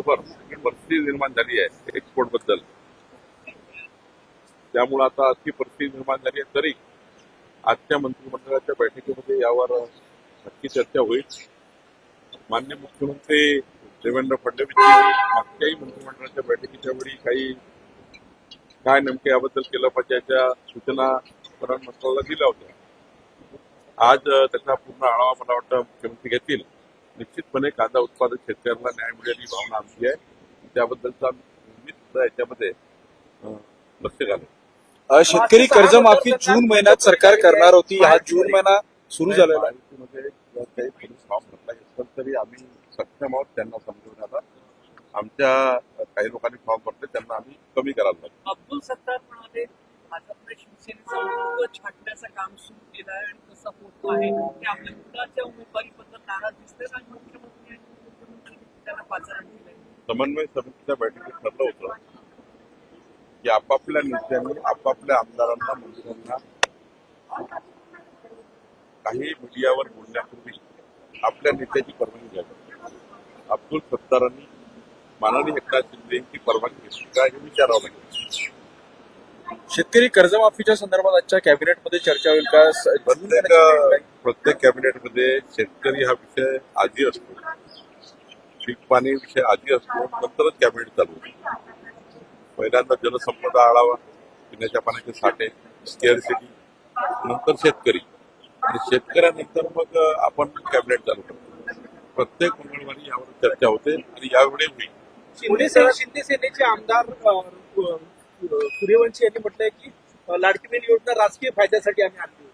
वर्षभर परिस्थिती निर्माण झाली आहे एक्सपोर्ट बद्दल. त्यामुळे आता अशी परिस्थिती निर्माण झाली आहे. तरी आजच्या मंत्रिमंडळाच्या बैठकीमध्ये यावर नक्की चर्चा होईल. माननीय मुख्यमंत्री देवेंद्र फडणवीस यांनी मागच्याही मंत्रिमंडळाच्या बैठकीच्या वेळी काही काय नेमके याबद्दल केलं पाहिजे याच्या सूचना प्रधानमंत्र्याला दिल्या होत्या. आज त्याचा पूर्ण आढावा मला वाटतं मुख्यमंत्री घेतील. निश्चितपणे कांदा उत्पादक शेतकऱ्यांना न्याय मिळेल ही भावना आमची आहे. त्याबद्दलचा मी सुद्धा याच्यामध्ये लक्ष घालेल. शेतकरी कर्जमाफी जून महिन्यात सरकार करणार होती. हा जून महिना सुरू झालेला आहे. महायुतीमध्ये जर काही पोलीस फॉर्म भरला असेल तरी आम्ही सक्षम आहोत त्यांना समजवण्याला. आमच्या काही लोकांनी फॉर्म भरले त्यांना आम्ही कमी करायला लागलो. अब्दुल सत्तार म्हणाले भाजपने शिवसेनेचं नेतृत्व छाटण्याचं काम सुरू केलं आहे आणि तसं होत आहे की आपल्या मुलाच्या उमेदवारीबद्दल नाराज दिसते आणि मुख्यमंत्री त्यांना पाचारण केलंय. समन्वय समितीच्या बैठकीत ठरलं होतं की आपापल्या नेत्यांनी आपापल्या आमदारांना मंत्र्यांना काही मीडियावर बोलण्यापूर्वी आपल्या नेत्याची परवानगी घ्यावी. अब्दुल सत्तारांनी माननीय एकनाथ शिंदे यांची परवानगी घेतली का हे विचारावं लागेल. शेतकरी कर्जमाफीच्या संदर्भात आजच्या कॅबिनेटमध्ये चर्चा होईल का? प्रत्येक कॅबिनेटमध्ये शेतकरी हा विषय आधी असतो, पीक पाणी विषय आधी असतो, नंतरच कॅबिनेट चालू होतं. पहिल्यांदा जलसंपदा आढावा, पिण्याच्या पाण्याचे साठे, स्केअरसिटी, नंतर शेतकरी आणि शेतकऱ्यानंतर मग आपण कॅबिनेट चालू करतो. प्रत्येक मंगळवारी यावर चर्चा होते आणि यावेळी होईल. शिंदे सेनेचे आमदार सूर्यवंशी यांनी म्हटलंय की लाडकी बहीण योजना राजकीय फायद्यासाठी आम्ही आणली.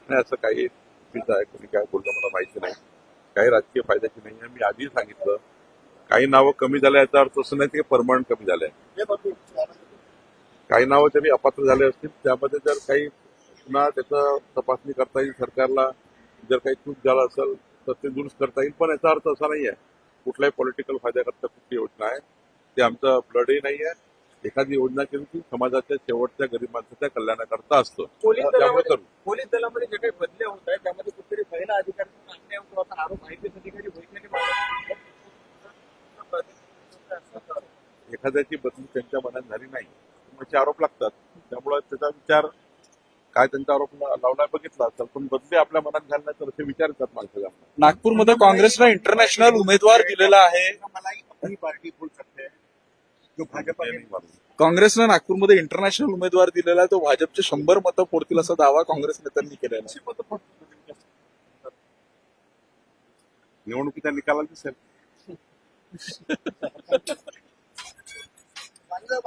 नाही, असं काही चुकीचं आहे. कोणी काय बोललं मला माहिती नाही. काही राजकीय फायद्याची नाही आहे. मी आधी सांगितलं काही नावं कमी झाल्या याचा अर्थ असं नाही की परमनंट कमी झाले. काही नावं जरी अपात्र झाले असतील त्यामध्ये जर काही पुन्हा त्याचं तपासणी करता येईल सरकारला. जर काही चूक झाला असेल तर ते दुरुस्त करता येईल. पण याचा अर्थ असा नाही आहे कुठल्याही पॉलिटिकल फायद्याकरता कुठली योजना आहे ते आमचं ब्लडही नाही आहे. एखादी योजना केली की समाजाच्या शेवटच्या गरीब माणसाच्या कल्याणाकरता असतं. त्यामुळे करू. पोलीस दलामध्ये जे काही बदल्या होत आहेत त्यामध्ये कुठेतरी महिला अधिकारी अन्याय होतो असा आरोप आयपीएस अधिकारी एखाद्याची बदली त्यांच्या मनात झाली नाही त्याचे आरोप लागतात. त्यामुळे त्याचा विचार काय त्यांचा आरोप लावला बघितला तर पण बदली आपल्या मनात झाला नाही तर असे विचार येतात माणसाला. नागपूरमध्ये काँग्रेसला इंटरनॅशनल उमेदवार दिलेला आहे. काँग्रेसनं नागपूरमध्ये इंटरनॅशनल उमेदवार दिलेला आहे. तो भाजपचे 100 मतं फोडतील असा दावा काँग्रेस नेत्यांनी केलेला आहे. निवडणुकीच्या निकालात दिसेल. बाजूला